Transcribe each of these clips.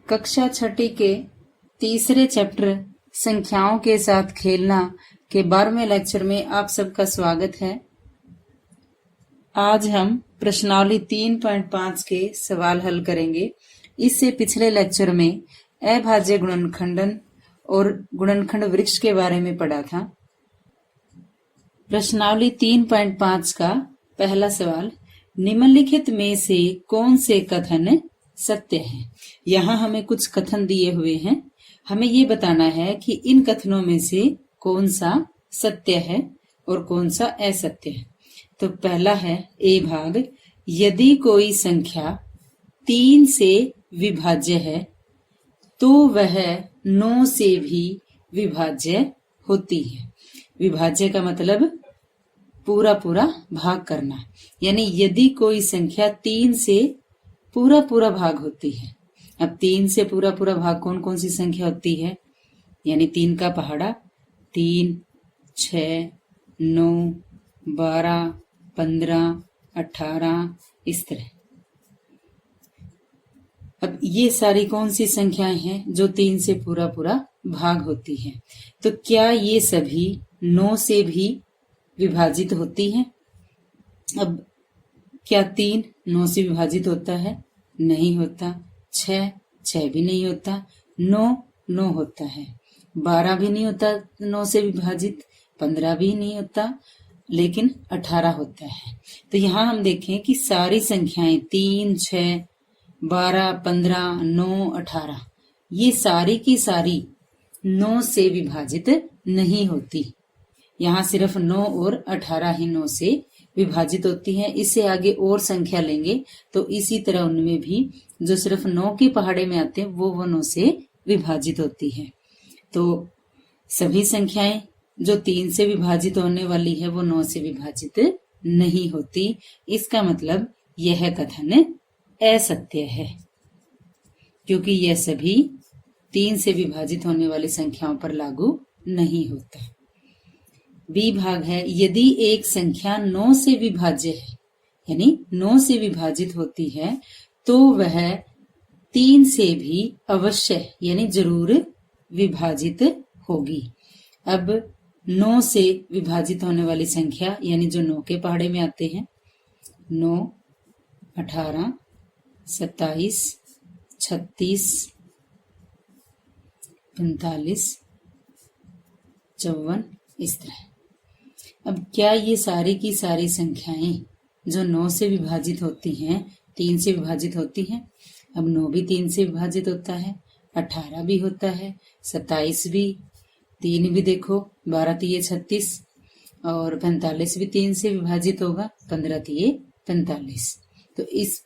कक्षा छठी के तीसरे चैप्टर संख्याओं के साथ खेलना के 12वें लेक्चर में आप सबका स्वागत है। आज हम प्रश्नावली 3.5 के सवाल हल करेंगे। इससे पिछले लेक्चर में अभाज्य गुणनखंडन और गुणनखंड वृक्ष के बारे में पढ़ा था। प्रश्नावली 3.5 का पहला सवाल, निम्नलिखित में से कौन से कथन सत्य है। यहाँ हमें कुछ कथन दिए हुए हैं, हमें ये बताना है कि इन कथनों में से कौन सा सत्य है और कौन सा असत्य है। तो पहला है ए भाग, यदि कोई संख्या 3 से विभाज्य है तो वह 9 से भी विभाज्य होती है। विभाज्य का मतलब पूरा पूरा भाग करना, यानी यदि कोई संख्या 3 से पूरा पूरा भाग होती है। अब 3 से पूरा पूरा भाग कौन कौन सी संख्या होती है, यानी 3 का पहाड़ा 3, 6, 9, 12, 15, 18 इस तरह। अब ये सारी कौन सी संख्याएं हैं जो 3 से पूरा पूरा भाग होती है। तो क्या ये सभी 9 से भी विभाजित होती हैं? अब क्या 3 9 से विभाजित होता है? नहीं होता। 6 भी नहीं होता। 9 होता है। 12 भी नहीं होता 9 से विभाजित। 15 भी नहीं होता, लेकिन 18 होता है। तो यहाँ हम देखें कि सारी संख्याएं 3, 6, 12, 15, 9, 18 ये सारी की सारी 9 से विभाजित नहीं होती। यहाँ सिर्फ 9 और 18 ही 9 से विभाजित होती हैं। इससे आगे और संख्या लेंगे तो इसी तरह उनमें भी जो सिर्फ 9 के पहाड़े में आते हैं वो 9 से विभाजित होती है। तो सभी संख्याएं जो 3 से विभाजित होने वाली है वो 9 से विभाजित नहीं होती। इसका मतलब यह कथन असत्य है, क्योंकि यह सभी 3 से विभाजित होने वाली संख्याओं पर लागू नहीं होता। बी भाग है, यदि एक संख्या 9 से विभाज्य है, यानी 9 से विभाजित होती है, तो वह 3 से भी अवश्य यानी जरूर विभाजित होगी। अब 9 से विभाजित होने वाली संख्या यानी जो 9 के पहाड़े में आते हैं 9, 18, 27, 36, 45, 54 इस तरह। अब क्या ये सारी की सारी संख्याएं जो 9 से विभाजित होती हैं 3 से विभाजित होती हैं? अब 9 भी 3 से विभाजित होता है, 18 भी होता है, 27 भी, 3 भी देखो 12 तिये 36 और 45 भी 3 से विभाजित होगा, 15 तिये 45। तो इस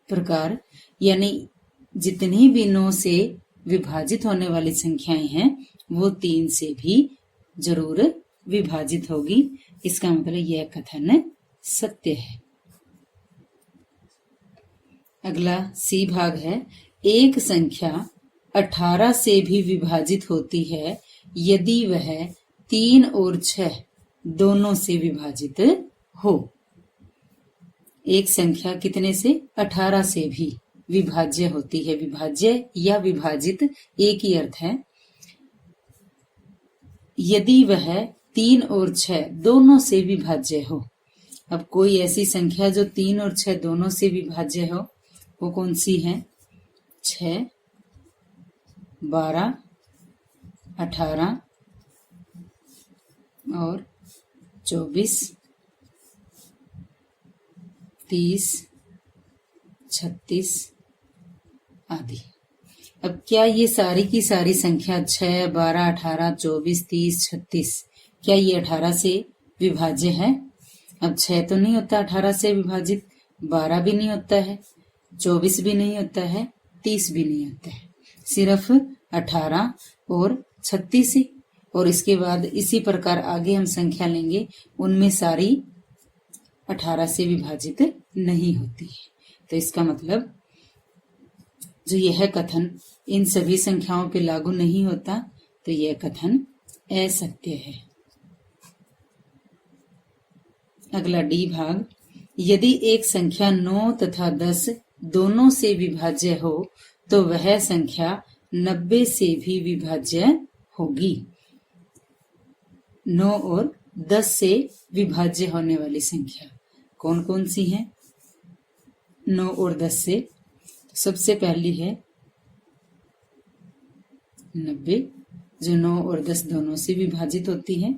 प्रकार यानी जितनी भी 9 से विभाजित होने वाली संख्याएं हैं वो 3 से भी जरूर विभाजित होगी। इसका मतलब यह कथन सत्य है। अगला सी भाग है, एक संख्या 18 से भी विभाजित होती है यदि वह 3 और 6 दोनों से विभाजित हो। एक संख्या कितने से? 18 से भी विभाज्य होती है। विभाज्य या विभाजित एक ही अर्थ है। यदि वह 3 और 6 दोनों से विभाज्य हो। अब कोई ऐसी संख्या जो 3 और 6 दोनों से विभाज्य हो वो कौन सी है? 6, 12, 18 और 24, 30, 36 आदि। अब क्या ये सारी की सारी संख्या 6, 12, 18, 24, 30, 36 क्या ये 18 से विभाज्य है? अब 6 तो नहीं होता 18 से विभाजित, 12 भी नहीं होता है, 24 भी नहीं होता है, 30 भी नहीं होता है, सिर्फ 18 और 36 ही। और इसके बाद इसी प्रकार आगे हम संख्या लेंगे उनमें सारी 18 से विभाजित नहीं होती है। तो इसका मतलब जो यह कथन इन सभी संख्याओं पे लागू नहीं होता, तो यह कथन असत्य है। अगला डी भाग, यदि एक संख्या 9 तथा 10 दोनों से विभाज्य हो तो वह संख्या 90 से भी विभाज्य होगी। 9 और 10 से विभाज्य होने वाली संख्या कौन कौन सी है? 9 और 10 से सबसे पहली है 90, जो 9 और 10 दोनों से विभाजित होती है।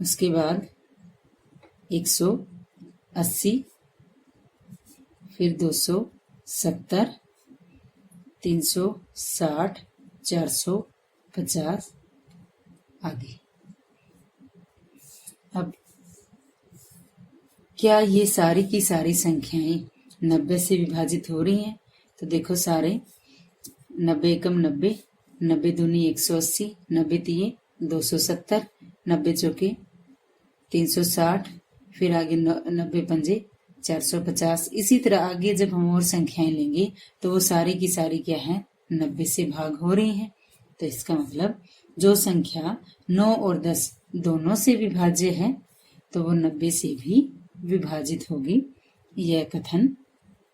उसके बाद 180, फिर 270, 360, 450 आदि। अब क्या ये सारी की सारी संख्याएं 90 से विभाजित हो रही हैं? तो देखो सारे 90 एकम 90, 90 दूनी 180, 90 तिये 270, 90 चौके 360, फिर आगे 90 पंजे 450। इसी तरह आगे जब हम और संख्याएं लेंगे तो वो सारी की सारी क्या है? 90 से भाग हो रही हैं। तो इसका मतलब जो संख्या 9 और 10 दोनों से विभाज्य है तो वो 90 से भी विभाजित होगी। यह कथन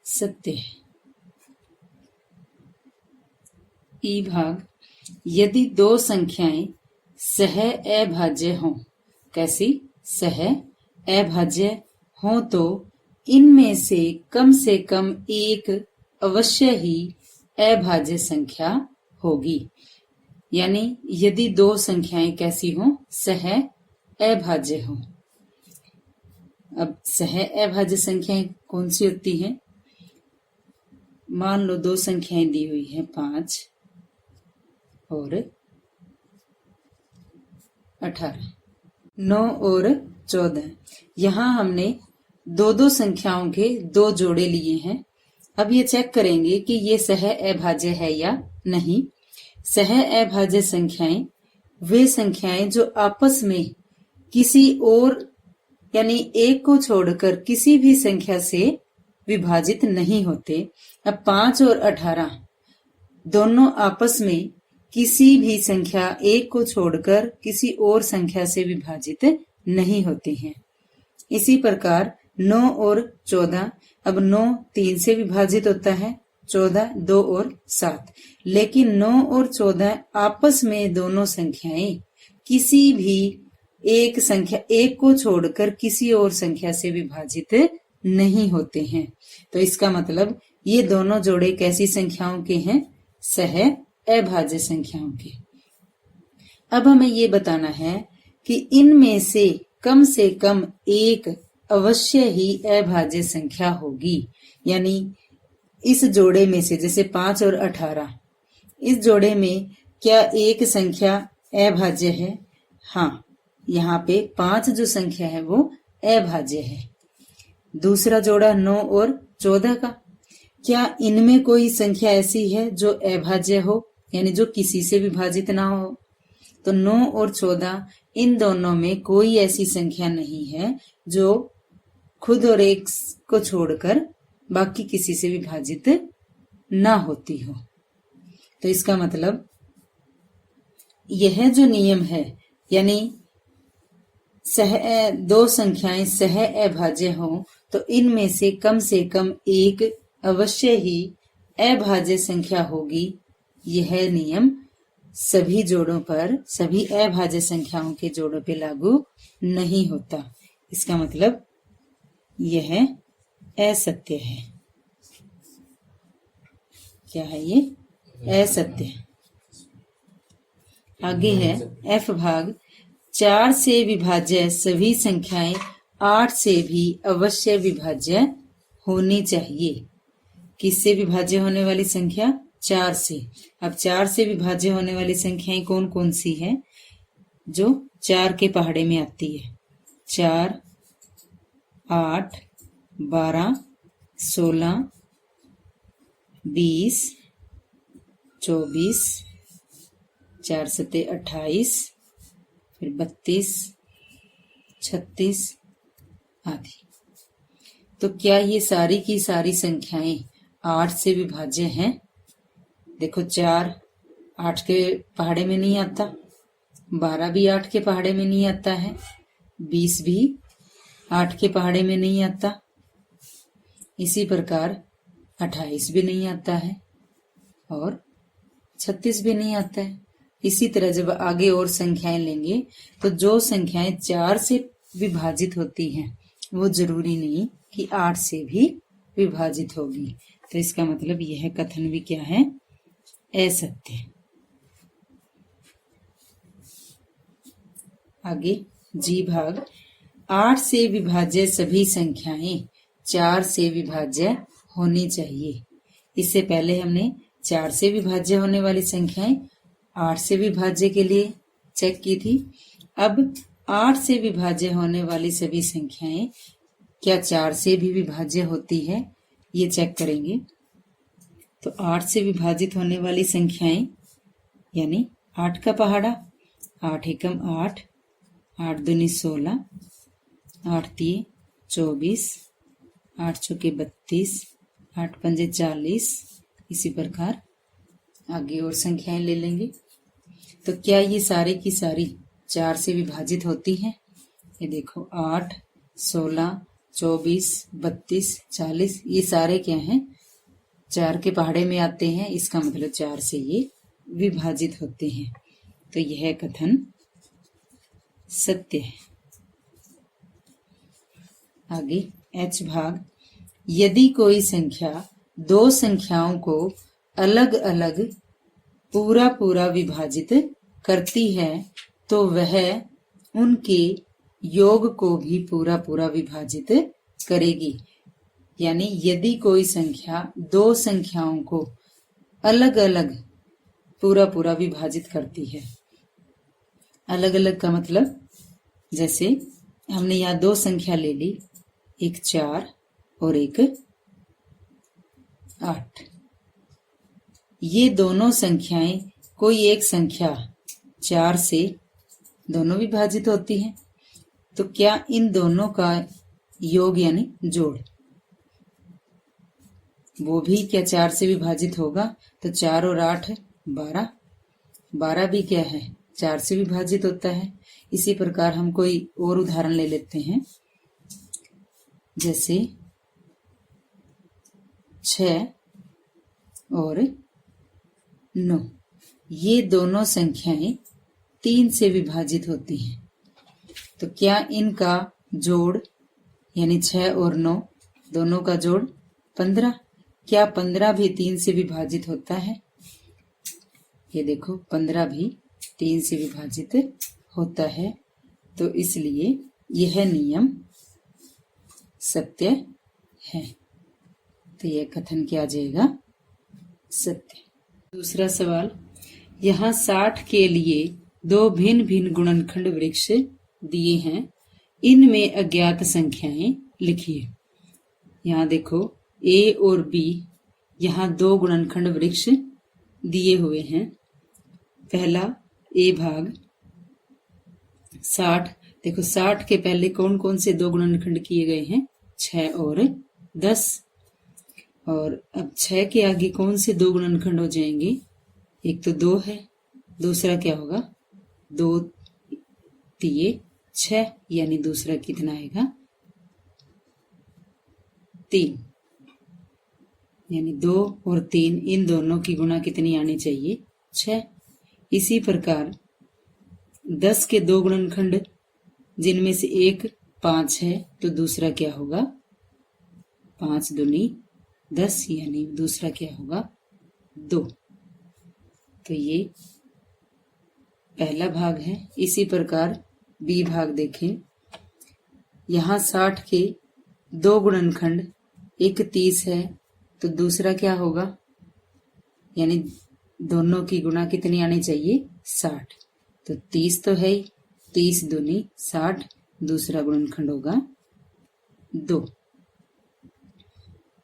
सत्य है। ई भाग, यदि दो संख्याएं सह अभाज्य हों, कैसी? सह अभाज्य हों तो इनमें से कम एक अवश्य ही अभाज्य संख्या होगी। यानी यदि दो संख्याएं कैसी हों? सह अभाज्य हों। अब सह अभाज्य संख्याएं कौन सी होती हैं? मान लो दो संख्याएं दी हुई हैं 5 और 18, 9 और 14। यहाँ हमने दो संख्याओं के दो जोड़े लिए हैं। अब ये चेक करेंगे कि ये सह अभाज्य है या नहीं। सह अभाज्य संख्याएं वे संख्याएं जो आपस में किसी और यानी एक को छोड़कर किसी भी संख्या से विभाजित नहीं होते। अब 5 और 18 दोनों आपस में किसी भी संख्या एक को छोड़कर किसी और संख्या से विभाजित नहीं होते हैं। इसी प्रकार 9 और 14, अब 9 3 से विभाजित होता है, 14 2 और 7, लेकिन 9 और 14 आपस में दोनों संख्याएं किसी भी एक संख्या एक को छोड़कर किसी और संख्या से विभाजित नहीं होते हैं। तो इसका मतलब ये दोनों जोड़े कैसी संख्याओं के हैं? सह अभाज्य संख्याओं के। अब हमें ये बताना है कि इनमें से कम एक अवश्य ही अभाज्य संख्या होगी। यानी इस जोड़े में से, जैसे 5 और 18, इस जोड़े में क्या एक संख्या अभाज्य है? हाँ, यहाँ पे 5 जो संख्या है वो अभाज्य है। दूसरा जोड़ा 9 और 14 का, क्या इनमें कोई संख्या ऐसी है जो अभाज्य हो, यानी जो किसी से विभाजित ना हो? तो 9 और 14 इन दोनों में कोई ऐसी संख्या नहीं है जो खुद और एक को छोड़कर बाकी किसी से विभाजित ना होती हो। तो इसका मतलब यह जो नियम है, यानी दो संख्याएं सह अभाज्य हों तो इनमें से कम एक अवश्य ही अभाज्य संख्या होगी। यह नियम सभी जोड़ों पर, सभी अभाज्य संख्याओं के जोड़ों पे लागू नहीं होता। इसका मतलब यह असत्य है। क्या है ये? असत्य है। आगे है एफ भाग, 4 से विभाज्य सभी संख्याएं 8 से भी अवश्य विभाज्य होनी चाहिए। किससे विभाज्य होने वाली संख्या? 4 से। अब 4 से विभाज्य होने वाली संख्याएं कौन कौन सी है? जो 4 के पहाड़े में आती है। 4, 8, 12, 16, 20, 24, 4 सते 28, फिर 32, 36 आदि। तो क्या ये सारी की सारी संख्याएं 8 से विभाज्य हैं? देखो 4 8 के पहाड़े में नहीं आता, 12 भी 8 के पहाड़े में नहीं आता है, 20 भी 8 के पहाड़े में नहीं आता। इसी प्रकार 28 भी नहीं आता है और 36 भी नहीं आता है। इसी तरह जब आगे और संख्याएं लेंगे तो जो संख्याएं 4 से विभाजित होती हैं वो जरूरी नहीं कि 8 से भी विभाजित होगी। तो इसका मतलब यह कथन भी क्या है, असत्य। आगे जी भाग, 8 से विभाज्य सभी संख्याएं 4 से विभाज्य होनी चाहिए। इससे पहले हमने 4 से विभाज्य होने वाली संख्याएं 8 से विभाज्य के लिए चेक की थी। अब 8 से विभाज्य होने वाली सभी संख्याएं क्या 4 से भी विभाज्य होती है, ये चेक करेंगे। तो 8 से विभाजित होने वाली संख्याएं यानी 8 का पहाड़ा, 8 एकम 8, 8 दूनी 16, 8 तिये 24, 8 चौके 32, 8 पंजे 40। इसी प्रकार आगे और संख्याएं ले लेंगे। तो क्या ये सारी की सारी 4 से विभाजित होती हैं? ये देखो 8, 16, 24, 32, 40 ये सारे क्या हैं, 4 के पहाड़े में आते हैं। इसका मतलब 4 से ये विभाजित होते हैं। तो यह कथन सत्य है। आगे एच भाग, यदि कोई संख्या दो संख्याओं को अलग अलग पूरा पूरा विभाजित करती है तो वह उनके योग को भी पूरा पूरा विभाजित करेगी। यानी यदि कोई संख्या दो संख्याओं को अलग अलग पूरा पूरा विभाजित करती है, अलग अलग का मतलब जैसे हमने यहाँ दो संख्या ले ली, एक 4 और एक 8। ये दोनों संख्याएं कोई एक संख्या 4 से दोनों विभाजित होती हैं, तो क्या इन दोनों का योग यानी जोड़ वो भी क्या 4 से विभाजित होगा? तो 4 और 8 12, 12 भी क्या है 4 से विभाजित होता है। इसी प्रकार हम कोई और उदाहरण ले लेते हैं, जैसे 6 और 9, ये दोनों संख्याएं 3 से विभाजित होती हैं, तो क्या इनका जोड़ यानी 6 और 9 दोनों का जोड़ 15, क्या 15 भी 3 से विभाजित होता है? ये देखो 15 भी 3 से विभाजित होता है। तो इसलिए यह नियम सत्य है। तो यह कथन क्या आ जाएगा? सत्य। दूसरा सवाल, यहाँ 60 के लिए दो भिन्न भिन्न गुणनखंड वृक्ष दिए हैं, इनमें अज्ञात संख्याएं लिखिए। यहाँ देखो ए और बी, यहाँ दो गुणनखंड वृक्ष दिए हुए हैं। पहला ए भाग 60, देखो 60 के पहले कौन कौन से दो गुणनखंड किए गए हैं? 6 और 10। और अब 6 के आगे कौन से दो गुणनखंड हो जाएंगे? एक तो 2 है, दूसरा क्या होगा? 2 तिये 6, यानी दूसरा कितना आएगा? 3, यानी 2 और 3 इन दोनों की गुणा कितनी आनी चाहिए? 6। इसी प्रकार 10 के दो गुणनखंड, जिनमें से एक 5 है, तो दूसरा क्या होगा? 5 दूनी 10, यानी दूसरा क्या होगा? 2। तो ये पहला भाग है। इसी प्रकार बी भाग देखें, यहाँ 60 के दो गुणनखंड, एक 30 है, तो दूसरा क्या होगा? यानी दोनों की गुणा कितनी आनी चाहिए? 60। तो 30 तो है ही, 30 दूनी 60, दूसरा गुणनखंड होगा 2।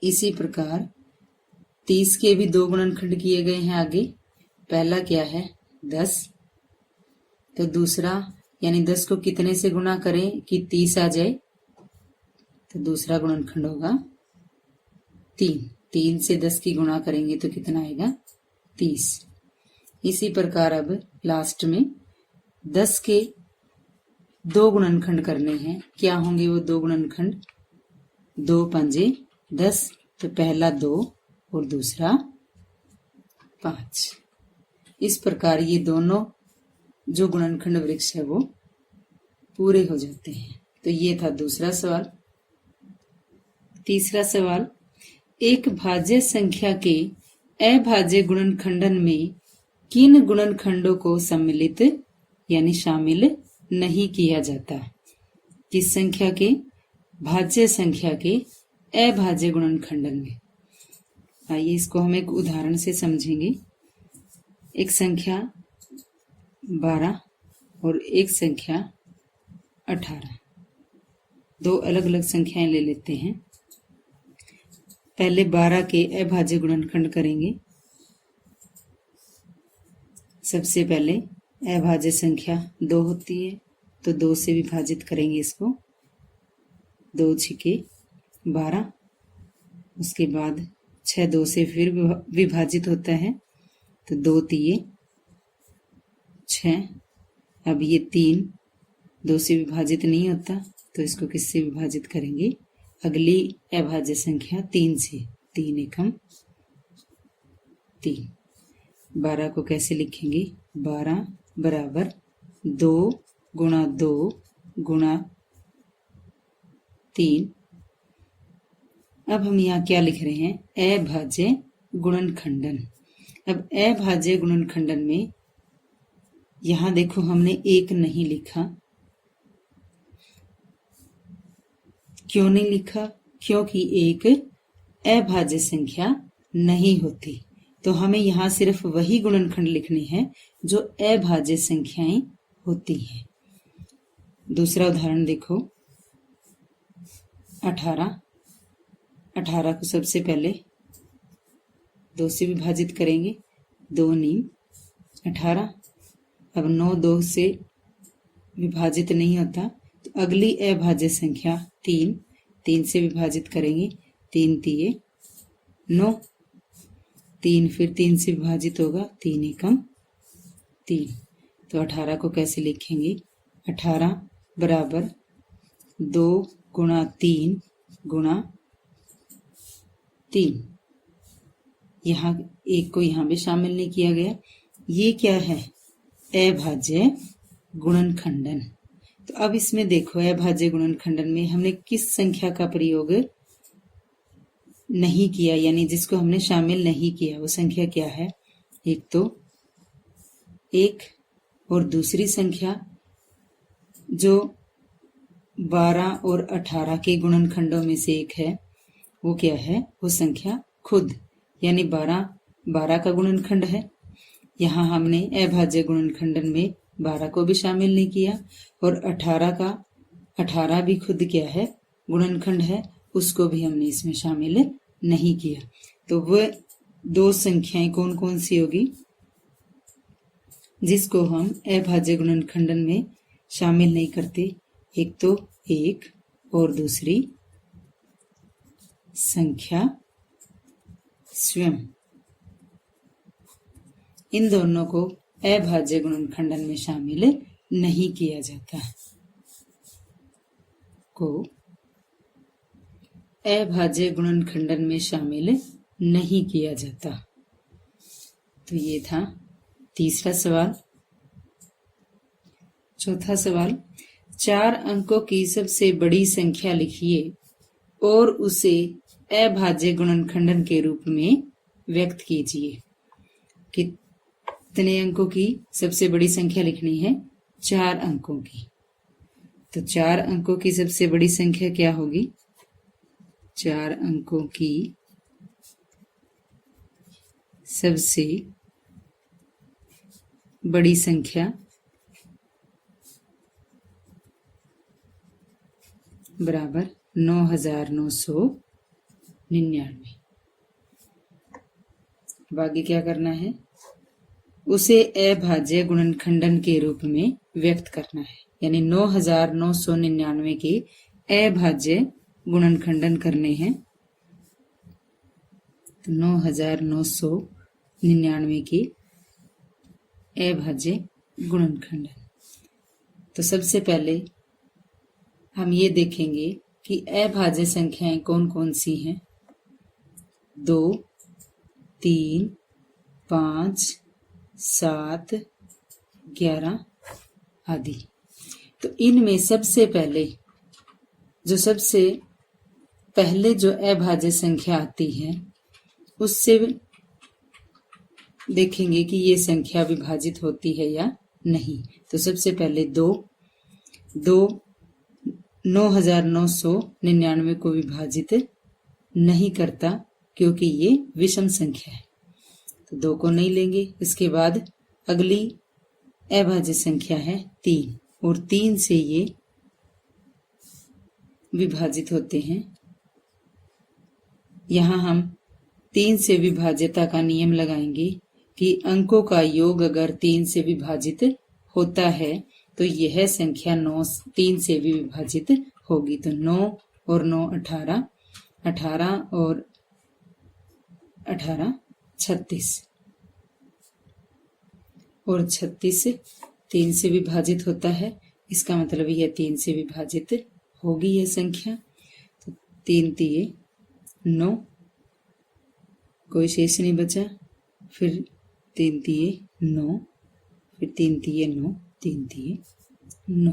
इसी प्रकार 30 के भी दो गुणनखंड किए गए हैं आगे। पहला क्या है? 10, तो दूसरा यानी 10 को कितने से गुणा करें कि 30 आ जाए? तो दूसरा गुणनखंड होगा 3। 3 से 10 की गुणा करेंगे तो कितना आएगा? 30। इसी प्रकार अब लास्ट में 10 के दो गुणनखंड करने हैं। क्या होंगे वो दो गुणनखंड? 2 पंजे 10, तो पहला 2 और दूसरा 5। इस प्रकार ये दोनों जो गुणनखंड वृक्ष है वो पूरे हो जाते हैं। तो ये था दूसरा सवाल। तीसरा सवाल, एक भाज्य संख्या के अभाज्य गुणनखंडन में किन गुणनखंडों को सम्मिलित यानी शामिल नहीं किया जाता? किस संख्या के? भाज्य संख्या के अभाज्य गुणनखंडन में। आइए इसको हम एक उदाहरण से समझेंगे। एक संख्या 12 और एक संख्या 18, दो अलग अलग संख्याएं ले लेते हैं। पहले 12 के अभाज्य गुणनखंड करेंगे। सबसे पहले अभाज्य संख्या 2 होती है, तो 2 से विभाजित करेंगे इसको। 2 छिके 12। उसके बाद 6 2 से फिर विभाजित होता है, तो 2 तिये 6। अब ये 3 2 से विभाजित नहीं होता, तो इसको किससे विभाजित करेंगे? अगली अभाज्य संख्या 3 से। 3 एकम 3। 12 को कैसे लिखेंगे? 12 बराबर 2 गुणा 2 गुणा 3। अब हम यहाँ क्या लिख रहे हैं? अभाज्य गुणनखंडन। अब अभाज्य गुणनखंडन में यहाँ देखो हमने 1 नहीं लिखा। क्यों नहीं लिखा? क्योंकि एक अभाज्य संख्या नहीं होती। तो हमें यहाँ सिर्फ वही गुणनखंड लिखने हैं जो अभाज्य संख्याएं होती हैं। दूसरा उदाहरण देखो, 18। 18 को सबसे पहले 2 से विभाजित करेंगे। 2 नीम 18। अब 9 2 से विभाजित नहीं होता, तो अगली अभाज्य संख्या 3। 3 से विभाजित करेंगे। 3 तिये 9। 3 फिर 3 से विभाजित होगा। 3 एकम 3। तो 18 को कैसे लिखेंगे? 18 बराबर 2 गुणा 3 गुणा 3। यहाँ 1 को यहाँ भी शामिल नहीं किया गया। ये क्या है? अभाज्य गुणनखंडन। तो अब इसमें देखो, अभाज्य गुणनखंडन में हमने किस संख्या का प्रयोग नहीं किया, यानी जिसको हमने शामिल नहीं किया, वो संख्या क्या है? एक तो 1, और दूसरी संख्या जो 12 और 18 के गुणनखंडों में से एक है, वो क्या है? वो संख्या खुद, यानी 12 का गुणनखंड है। यहाँ हमने अभाज्य गुणनखंडन में 12 को भी शामिल नहीं किया, और 18 भी खुद क्या है? गुणनखंड है, उसको भी हमने इसमें शामिल नहीं किया। तो वह 2 संख्याएं कौन कौन सी होगी जिसको हम अभाज्य गुणनखंडन में शामिल नहीं करते? एक तो 1 और दूसरी संख्या स्वयं। इन दोनों को अभाज्य गुणनखंडन में शामिल नहीं किया जाता। को अभाज्य गुणनखंडन में शामिल नहीं किया जाता। तो ये था तीसरा सवाल। चौथा सवाल, 4 अंकों की सबसे बड़ी संख्या लिखिए और उसे अभाज्य गुणनखंडन के रूप में व्यक्त कीजिए। कितने अंकों की सबसे बड़ी संख्या लिखनी है? 4 अंकों की। तो 4 अंकों की सबसे बड़ी संख्या क्या होगी? 4 अंकों की सबसे बड़ी संख्या बराबर 9999। अब आगे क्या करना है? उसे अभाज्य गुणनखंडन के रूप में व्यक्त करना है, यानी 9999 के अभाज्य गुणनखंडन करने हैं। तो 9999 के अभाज्य गुणनखंडन। तो सबसे पहले हम ये देखेंगे कि अभाज्य संख्याएं कौन कौन सी हैं। 2 3, 5, 7, 11 आदि। तो इनमें सबसे पहले जो अभाज्य संख्या आती है उससे देखेंगे कि ये संख्या विभाजित होती है या नहीं। तो सबसे पहले 2 9,999 को विभाजित नहीं करता क्योंकि ये विषम संख्या है, तो 2 को नहीं लेंगे। इसके बाद अगली अभाज्य संख्या है 3 और 3 से ये विभाजित होते हैं। यहाँ हम 3 से विभाज्यता का नियम लगाएंगे कि अंकों का योग अगर 3 से विभाजित होता है तो यह संख्या 3 से भी विभाजित होगी। तो 9 और 9 18, 18 और 18 36 और 36 3 से विभाजित होता है। इसका मतलब यह 3 से विभाजित होगी यह संख्या। तो 3 तिये 9, कोई शेष नहीं बचा। फिर 3 तिये 9, फिर 3 तिये 9, 3 तिये 9।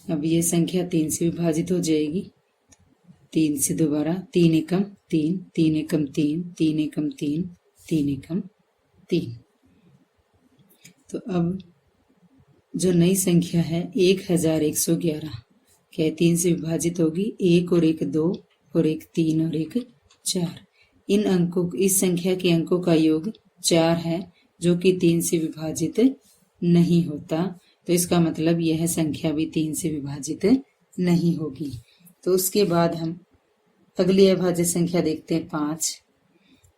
अब ये संख्या 3 से विभाजित हो जाएगी। 3 से दोबारा 3 एकम 3, 3 एकम 3, 3 एकम 3, 3 एकम 3। तो अब जो नई संख्या है 1111, क्या 3 से विभाजित होगी? 1 और 1 2 और 1 3 और 1 4। इस संख्या के अंकों का योग 4 है जो कि 3 से विभाजित नहीं होता। तो इसका मतलब यह संख्या भी 3 से विभाजित नहीं होगी। तो उसके बाद हम अगली अभाज्य संख्या देखते हैं 5।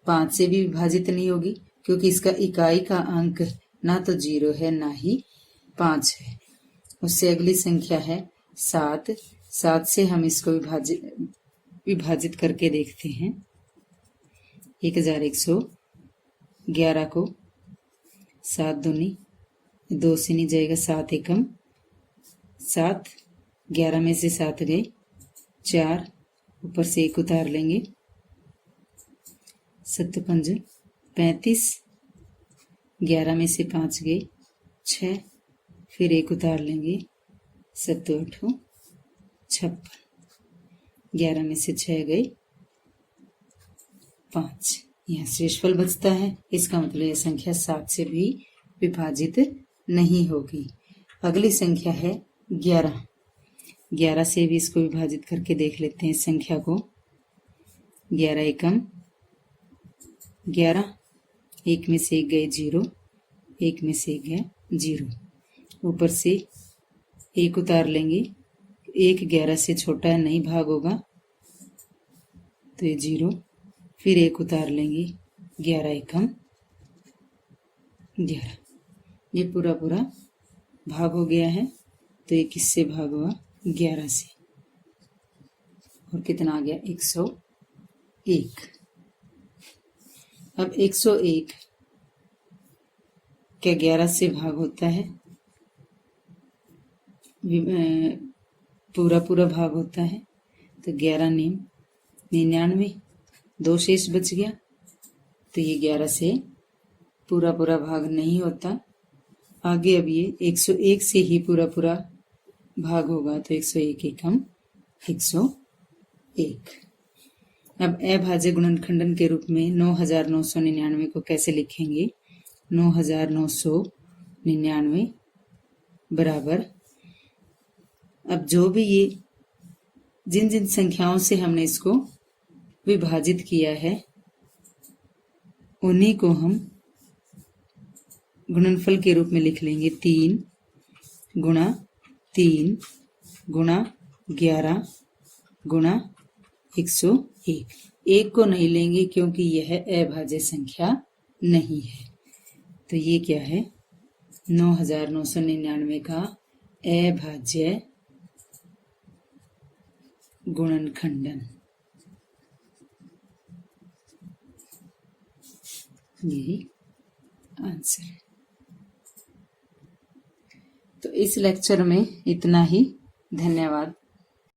5 से भी विभाजित नहीं होगी क्योंकि इसका इकाई का अंक ना तो 0 है ना ही 5 है। उससे अगली संख्या है 7। 7 से हम इसको विभाजित करके देखते हैं। 1111 को 7 दूनी 2 से नहीं जाएगा, 7 एकम 7, 11 में से 7 गए 4, ऊपर से 1 उतार लेंगे, 7 पंज 35, 11 में से 5 गए 6, फिर 1 उतार लेंगे, 7 8 56, 11 में से 6 गए 5। यह शेषफल बचता है। इसका मतलब यह संख्या 7 से भी विभाजित नहीं होगी। अगली संख्या है 11। 11 से भी इसको विभाजित करके देख लेते हैं संख्या को। 11 एकम 11, 1 में से 1 गए 0, 1 में से 1 गया 0, ऊपर से 1 उतार लेंगे। 1 11 से छोटा है, नहीं भाग होगा तो ये 0, फिर 1 उतार लेंगे, 11 एकम 11। ये पूरा भाग हो गया है। तो ये किससे भाग हुआ? 11 से। और कितना आ गया? 101। अब 101 क्या 11 से भाग होता है? पूरा भाग होता है। तो 11 नेम 99, 2 शेष बच गया। तो ये 11 से पूरा भाग नहीं होता। आगे अब ये 101 से ही पूरा भाग होगा। तो 101 एकम 101। अब अभाज्य गुणनखंडन के रूप में 9,999 को कैसे लिखेंगे? 9,999 बराबर, अब जो भी ये जिन संख्याओं से हमने इसको विभाजित किया है उन्हीं को हम गुणनफल के रूप में लिख लेंगे। 3 गुणा 3 गुणा 11 गुणा 101। 1 को नहीं लेंगे क्योंकि यह अभाज्य संख्या नहीं है। तो ये क्या है? 9,999 का अभाज्य गुणनखंडन। यही आंसर है। तो इस लेक्चर में इतना ही। धन्यवाद।